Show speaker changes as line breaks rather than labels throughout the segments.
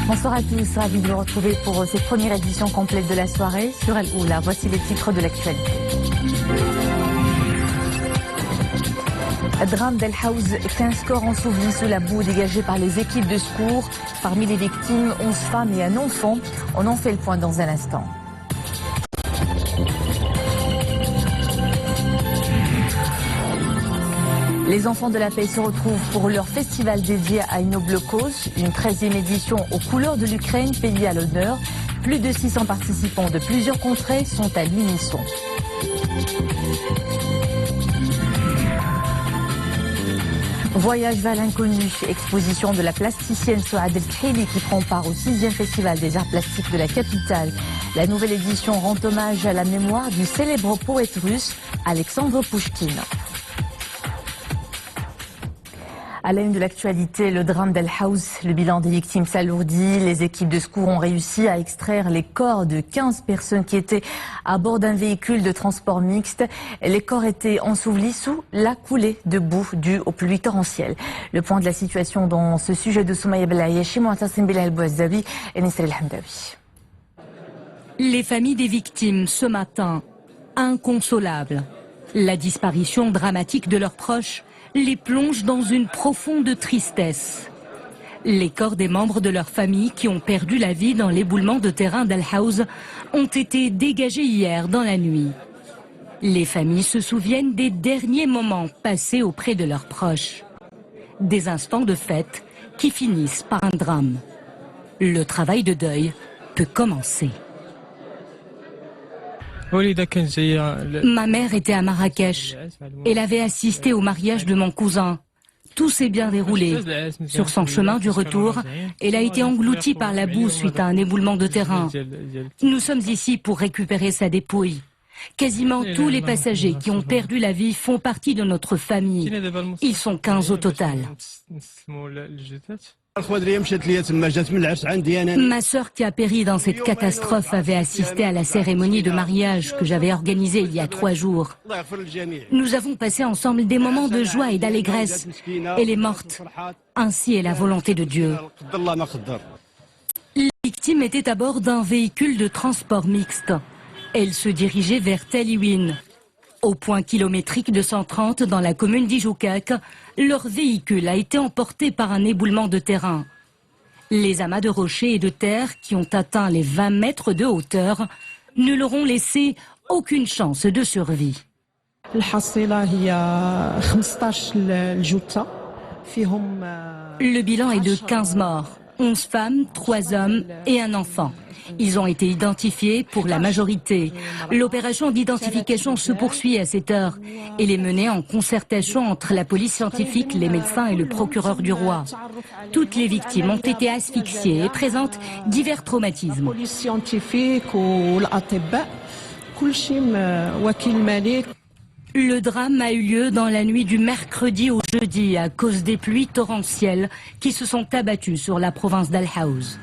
Bonsoir à tous, ravi de vous retrouver pour cette première édition complète de la soirée sur Al Oula. Voici les titres de l'actualité. Drame d'El Haouz, 15 corps ensevelis sous la boue dégagée par les équipes de secours. Parmi les victimes, 11 femmes et un enfant. On en fait le point dans un instant. Les enfants de la paix se retrouvent pour leur festival dédié à une noble cause, une 13e édition aux couleurs de l'Ukraine, pays à l'honneur. Plus de 600 participants de plusieurs contrées sont à l'unisson. Voyage vers l'inconnu, exposition de la plasticienne Souad El Kheli qui prend part au 6e festival des arts plastiques de la capitale. La nouvelle édition rend hommage à la mémoire du célèbre poète russe Alexandre Pouchkine. À la une de l'actualité, le drame d'El Haouz, le bilan des victimes s'alourdit. Les équipes de secours ont réussi à extraire les corps de 15 personnes qui étaient à bord d'un véhicule de transport mixte. Les corps étaient ensevelis sous la coulée de boue due aux pluies torrentielles. Le point de la situation dans ce sujet de Soumaya Belayeshi, Mouatassim Bilal Bouazawi et Nisril Hamdawi.
Les familles des victimes ce matin, inconsolables. La disparition dramatique de leurs proches les plonge dans une profonde tristesse. Les corps des membres de leur famille qui ont perdu la vie dans l'éboulement de terrain d'El Haouz ont été dégagés hier dans la nuit. Les familles se souviennent des derniers moments passés auprès de leurs proches. Des instants de fête qui finissent par un drame. Le travail de deuil peut commencer. Ma mère était à Marrakech. Elle avait assisté au mariage de mon cousin. Tout s'est bien déroulé. Sur son chemin du retour, elle a été engloutie par la boue suite à un éboulement de terrain. Nous sommes ici pour récupérer sa dépouille. Quasiment tous les passagers qui ont perdu la vie font partie de notre famille. Ils sont 15 au total. Ma sœur qui a péri dans cette catastrophe avait assisté à la cérémonie de mariage que j'avais organisée il y a 3 jours. Nous avons passé ensemble des moments de joie et d'allégresse. Elle est morte. Ainsi est la volonté de Dieu. Les victimes étaient à bord d'un véhicule de transport mixte. Elles se dirigeaient vers Tel Iwin. Au point kilométrique de 130 dans la commune d'Ijoukak, leur véhicule a été emporté par un éboulement de terrain. Les amas de rochers et de terre qui ont atteint les 20 mètres de hauteur ne leur ont laissé aucune chance de survie. Le bilan est de 15 morts, 11 femmes, 3 hommes et un enfant. Ils ont été identifiés pour la majorité. L'opération d'identification se poursuit à cette heure. Elle est menée en concertation entre la police scientifique, les médecins et le procureur du roi. Toutes les victimes ont été asphyxiées et présentent divers traumatismes. Le drame a eu lieu dans la nuit du mercredi au jeudi à cause des pluies torrentielles qui se sont abattues sur la province d'El Haouz.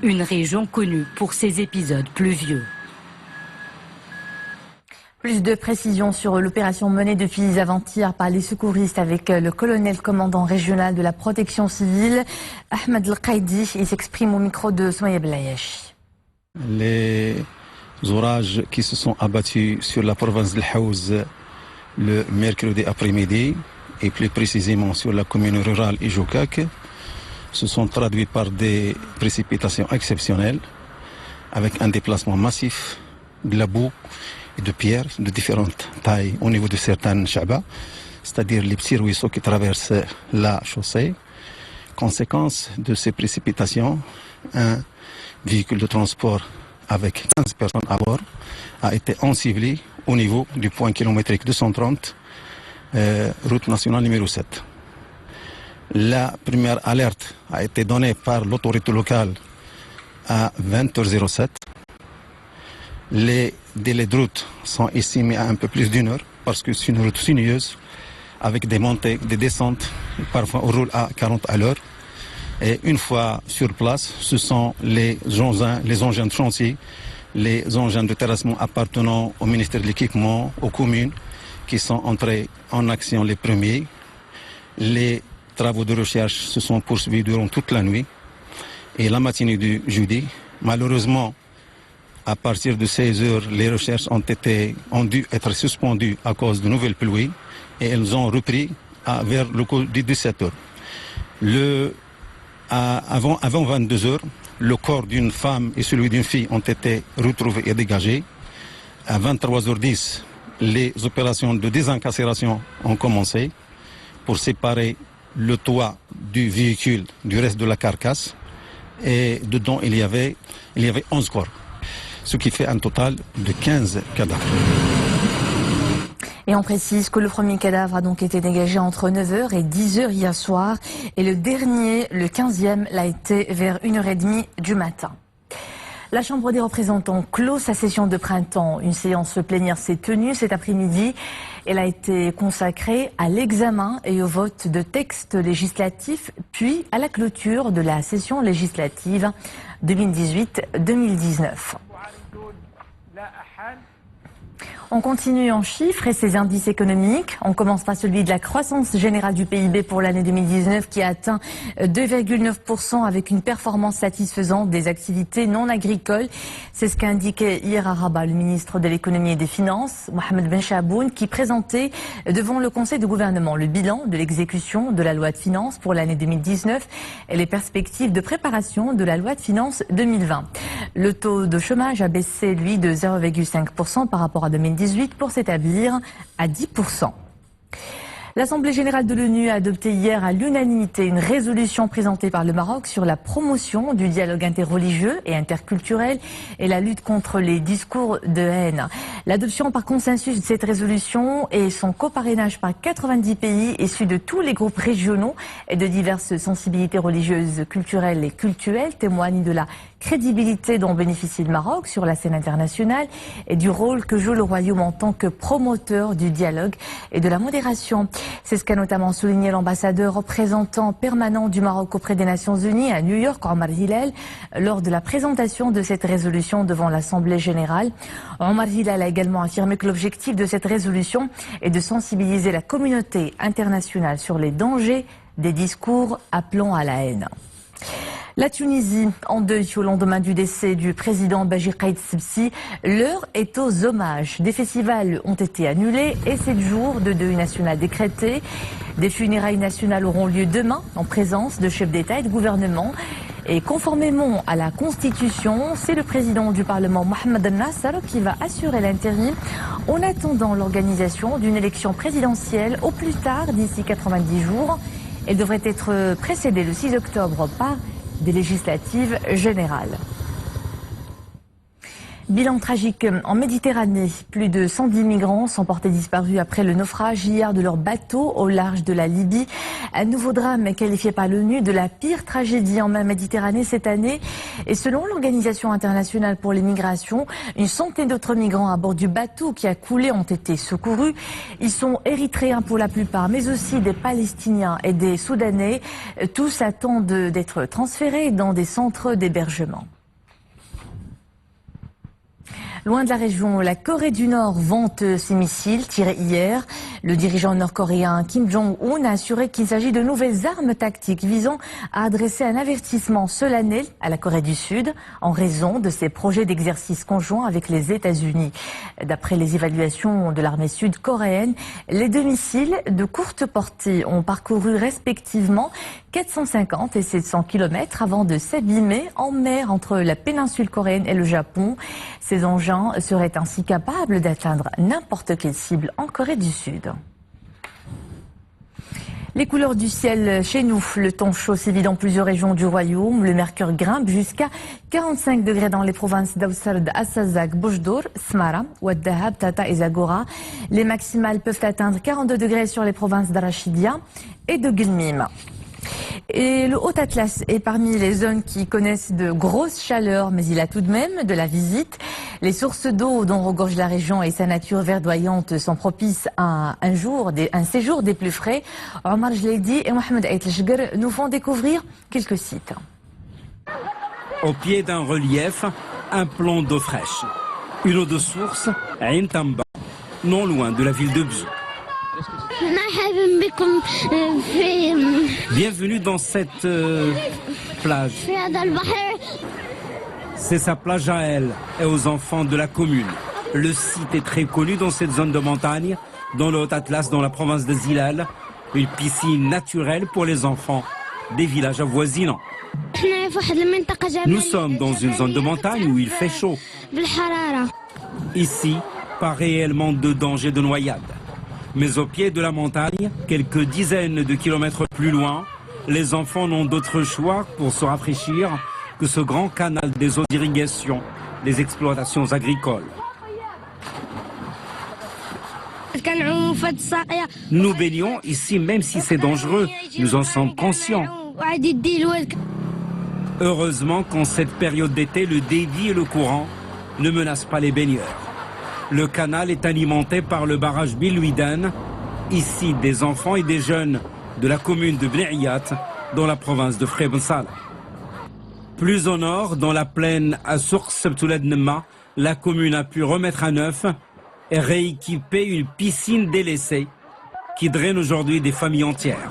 Une région connue pour ses épisodes pluvieux.
Plus de précisions sur l'opération menée depuis avant-hier par les secouristes avec le colonel commandant régional de la protection civile, Ahmed El Qaidi. Il s'exprime au micro de Soumaya Belayeshi.
Les orages qui se sont abattus sur la province d'El Haouz le mercredi après-midi, et plus précisément sur la commune rurale Ijoukak, se sont traduits par des précipitations exceptionnelles, avec un déplacement massif de la boue et de pierres de différentes tailles au niveau de certaines chabas, c'est-à-dire les petits ruisseaux qui traversent la chaussée. Conséquence de ces précipitations, un véhicule de transport avec 15 personnes à bord a été enseveli au niveau du point kilométrique 230, route nationale numéro 7. La première alerte a été donnée par l'autorité locale à 20h07. Les délais de route sont estimés à un peu plus d'1 heure parce que c'est une route sinueuse avec des montées, des descentes. Parfois on roule à 40 à l'heure. Et une fois sur place, ce sont les engins de chantier, les engins de terrassement appartenant au ministère de l'équipement, aux communes, qui sont entrés en action les premiers. Les travaux de recherche se sont poursuivis durant toute la nuit. et la matinée du jeudi. Malheureusement, à partir de 16 heures, les recherches ont dû être suspendues à cause de nouvelles pluies et elles ont repris vers le cours de 17 heures. Avant 22 heures, le corps d'une femme et celui d'une fille ont été retrouvés et dégagés. À 23h10, les opérations de désincarcération ont commencé pour séparer le toit du véhicule du reste de la carcasse. Et dedans, il y avait 11 corps, ce qui fait un total de 15 cadavres.
Et on précise que le premier cadavre a donc été dégagé entre 9h et 10h hier soir. Et le dernier, le 15e, l'a été vers 1h30 du matin. La Chambre des représentants clôt sa session de printemps. Une séance plénière s'est tenue cet après-midi. Elle a été consacrée à l'examen et au vote de textes législatifs, puis à la clôture de la session législative 2018-2019. On continue en chiffres et ses indices économiques. On commence par celui de la croissance générale du PIB pour l'année 2019 qui a atteint 2,9% avec une performance satisfaisante des activités non agricoles. C'est ce qu'a indiqué hier à Rabat le ministre de l'économie et des finances, Mohamed Ben Chaboun, qui présentait devant le Conseil de gouvernement le bilan de l'exécution de la loi de finances pour l'année 2019 et les perspectives de préparation de la loi de finances 2020. Le taux de chômage a baissé, lui, de 0,5% par rapport à 2018 pour s'établir à 10%. L'Assemblée générale de l'ONU a adopté hier à l'unanimité une résolution présentée par le Maroc sur la promotion du dialogue interreligieux et interculturel et la lutte contre les discours de haine. L'adoption par consensus de cette résolution et son coparrainage par 90 pays issus de tous les groupes régionaux et de diverses sensibilités religieuses, culturelles et cultuelles témoignent de la crédibilité dont bénéficie le Maroc sur la scène internationale et du rôle que joue le Royaume en tant que promoteur du dialogue et de la modération. C'est ce qu'a notamment souligné l'ambassadeur représentant permanent du Maroc auprès des Nations Unies à New York, Omar Hilal, lors de la présentation de cette résolution devant l'Assemblée générale. Omar Hilal a également affirmé que l'objectif de cette résolution est de sensibiliser la communauté internationale sur les dangers des discours appelant à la haine. La Tunisie, en deuil au lendemain du décès du président Bachir Kaïd Sibsi, l'heure est aux hommages. Des festivals ont été annulés et 7 jours de deuil national décrétés. Des funérailles nationales auront lieu demain en présence de chefs d'État et de gouvernement. Et conformément à la Constitution, c'est le président du Parlement, Mohamed Nasser, qui va assurer l'intérim en attendant l'organisation d'une élection présidentielle au plus tard d'ici 90 jours. Elle devrait être précédée le 6 octobre par des législatives générales. Bilan tragique en Méditerranée. Plus de 110 migrants sont portés disparus après le naufrage hier de leur bateau au large de la Libye. Un nouveau drame qualifié par l'ONU de la pire tragédie en mer Méditerranée cette année. Et selon l'Organisation internationale pour les migrations, une centaine d'autres migrants à bord du bateau qui a coulé ont été secourus. Ils sont érythréens pour la plupart, mais aussi des Palestiniens et des Soudanais. Tous attendent d'être transférés dans des centres d'hébergement. Loin de la région, la Corée du Nord vante ses missiles tirés hier. Le dirigeant nord-coréen Kim Jong-un a assuré qu'il s'agit de nouvelles armes tactiques visant à adresser un avertissement solennel à la Corée du Sud en raison de ses projets d'exercice conjoint avec les États-Unis. D'après les évaluations de l'armée sud-coréenne, les 2 missiles de courte portée ont parcouru respectivement 450 et 700 km avant de s'abîmer en mer entre la péninsule coréenne et le Japon. Ces engins seraient ainsi capables d'atteindre n'importe quelle cible en Corée du Sud. Les couleurs du ciel chez nous, le temps chaud sévit dans plusieurs régions du royaume. Le mercure grimpe jusqu'à 45 degrés dans les provinces d'Aoussard, Assazak, Boujdour, Smara, Ouad Dahab, Tata et Zagora. Les maximales peuvent atteindre 42 degrés sur les provinces d'Arachidia et de Gulmim. Et le Haut-Atlas est parmi les zones qui connaissent de grosses chaleurs, mais il a tout de même de la visite. Les sources d'eau dont regorge la région et sa nature verdoyante sont propices à un séjour des plus frais. Omar Jledi et Mohamed Aït El nous font découvrir quelques sites.
Au pied d'un relief, un plan d'eau fraîche. Une eau de source à Intamba, non loin de la ville de Bzou. Bienvenue dans cette plage. C'est sa plage à elle et aux enfants de la commune. Le site est très connu dans cette zone de montagne, dans le Haut-Atlas, dans la province de Zilal. Une piscine naturelle pour les enfants des villages avoisinants. Nous sommes dans une zone de montagne où il fait chaud. Ici, pas réellement de danger de noyade. Mais au pied de la montagne, quelques dizaines de kilomètres plus loin, les enfants n'ont d'autre choix pour se rafraîchir que ce grand canal des eaux d'irrigation des exploitations agricoles. Nous baignons ici même si c'est dangereux, nous en sommes conscients. Heureusement qu'en cette période d'été, le débit et le courant ne menacent pas les baigneurs. Le canal est alimenté par le barrage Bilouidan. Ici, des enfants et des jeunes de la commune de Bnéiyat, dans la province de Frebensal. Plus au nord, dans la plaine à Sourk Sebtoulad Nemma, la commune a pu remettre à neuf et rééquiper une piscine délaissée qui draine aujourd'hui des familles entières.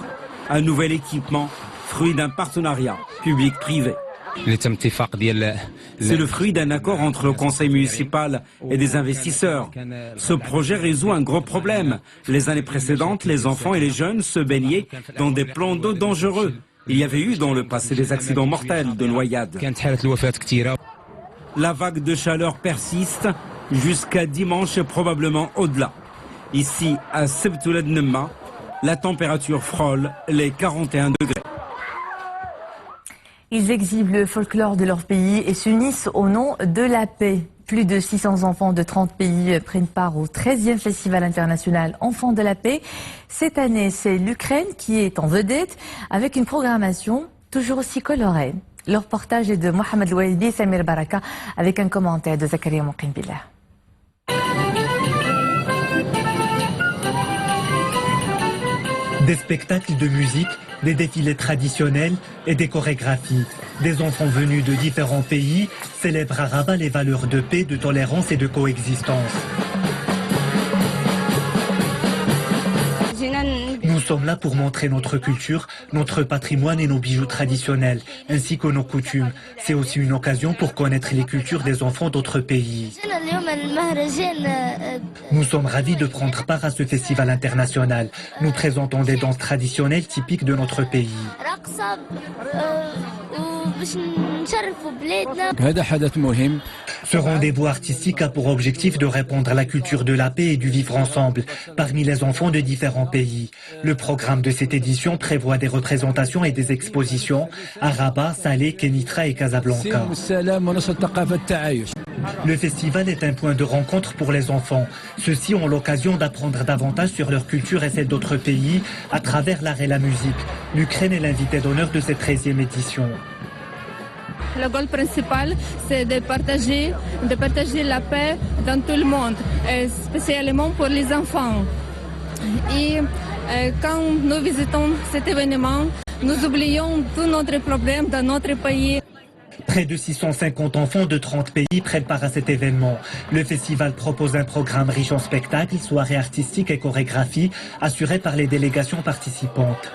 Un nouvel équipement, fruit d'un partenariat public-privé. C'est le fruit d'un accord entre le conseil municipal et des investisseurs. Ce projet résout un gros problème. Les années précédentes, les enfants et les jeunes se baignaient dans des plans d'eau dangereux. Il y avait eu dans le passé des accidents mortels de noyade. La vague de chaleur persiste jusqu'à dimanche et probablement au-delà. Ici, à Sebtoulad Nemma, la température frôle les 41 degrés.
Ils exhibent le folklore de leur pays et s'unissent au nom de la paix. Plus de 600 enfants de 30 pays prennent part au 13e Festival international Enfants de la paix. Cette année, c'est l'Ukraine qui est en vedette avec une programmation toujours aussi colorée. Le reportage est de Mohamed Louaidi et Samir Baraka avec un commentaire de Zakaria Mouqim-Billah.
Des spectacles de musique, des défilés traditionnels et des chorégraphies. Des enfants venus de différents pays célèbrent à Rabat les valeurs de paix, de tolérance et de coexistence. Nous sommes là pour montrer notre culture, notre patrimoine et nos bijoux traditionnels, ainsi que nos coutumes. C'est aussi une occasion pour connaître les cultures des enfants d'autres pays. Nous sommes ravis de prendre part à ce festival international. Nous présentons des danses traditionnelles typiques de notre pays. Ce rendez-vous artistique a pour objectif de répandre la culture de la paix et du vivre ensemble parmi les enfants de différents pays. Le programme de cette édition prévoit des représentations et des expositions à Rabat, Salé, Kenitra et Casablanca. Le festival est un point de rencontre pour les enfants. Ceux-ci ont l'occasion d'apprendre davantage sur leur culture et celle d'autres pays à travers l'art et la musique. L'Ukraine est l'invité d'honneur de cette 13e édition.
Le goal principal, c'est de partager la paix dans tout le monde, et spécialement pour les enfants. Et quand nous visitons cet événement, nous oublions tous nos problèmes dans notre pays.
Près de 650 enfants de 30 pays prennent part à cet événement. Le festival propose un programme riche en spectacles, soirées artistiques et chorégraphies assurées par les délégations participantes.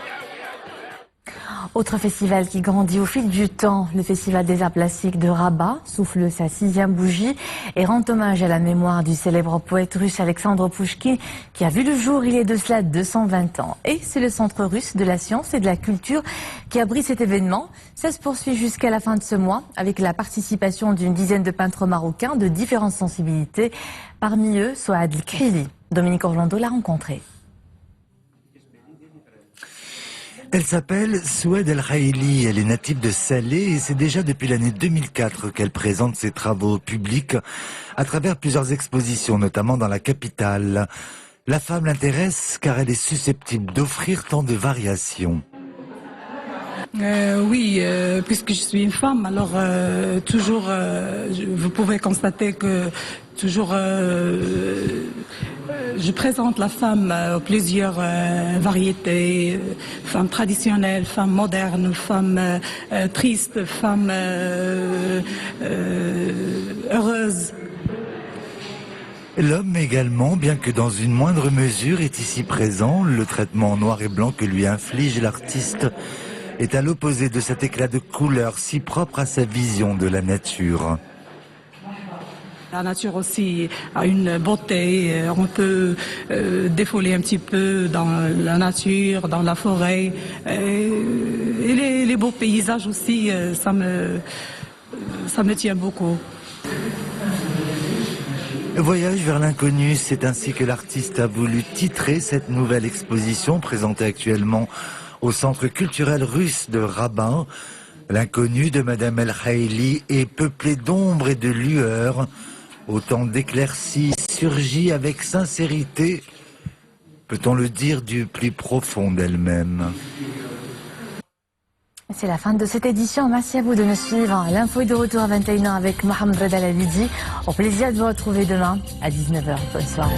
Autre festival qui grandit au fil du temps, le Festival des Arts Plastiques de Rabat souffle sa 6e bougie et rend hommage à la mémoire du célèbre poète russe Alexandre Pouchkine qui a vu le jour il y a de cela 220 ans. Et c'est le Centre russe de la science et de la culture qui abrite cet événement. Ça se poursuit jusqu'à la fin de ce mois avec la participation d'une dizaine de peintres marocains de différentes sensibilités. Parmi eux, Souad El-Khili. Dominique Orlando l'a rencontré.
Elle s'appelle Souad El-Khaili, elle est native de Salé et c'est déjà depuis l'année 2004 qu'elle présente ses travaux publics à travers plusieurs expositions, notamment dans la capitale. La femme l'intéresse car elle est susceptible d'offrir tant de variations.
Oui, puisque je suis une femme, alors toujours, vous pouvez constater que toujours je présente la femme plusieurs variétés, femmes traditionnelles, femmes modernes, femmes tristes, femmes heureuses.
L'homme également, bien que dans une moindre mesure, est ici présent. Le traitement en noir et blanc que lui inflige l'artiste est à l'opposé de cet éclat de couleur si propre à sa vision de la nature.
La nature aussi a une beauté, on peut défouler un petit peu dans la nature, dans la forêt. Et les beaux paysages aussi, ça me tient beaucoup.
Le voyage vers l'inconnu, c'est ainsi que l'artiste a voulu titrer cette nouvelle exposition présentée actuellement au Centre culturel russe de Rabin. L'inconnu de Madame El Khaili est peuplé d'ombre et de lueurs. Autant d'éclaircies surgit avec sincérité, peut-on le dire, du plus profond d'elle-même.
C'est la fin de cette édition. Merci à vous de nous suivre. L'info est de retour à 21h avec Mohamed Reda Lavidi. Au plaisir de vous retrouver demain à 19h. Bonne soirée.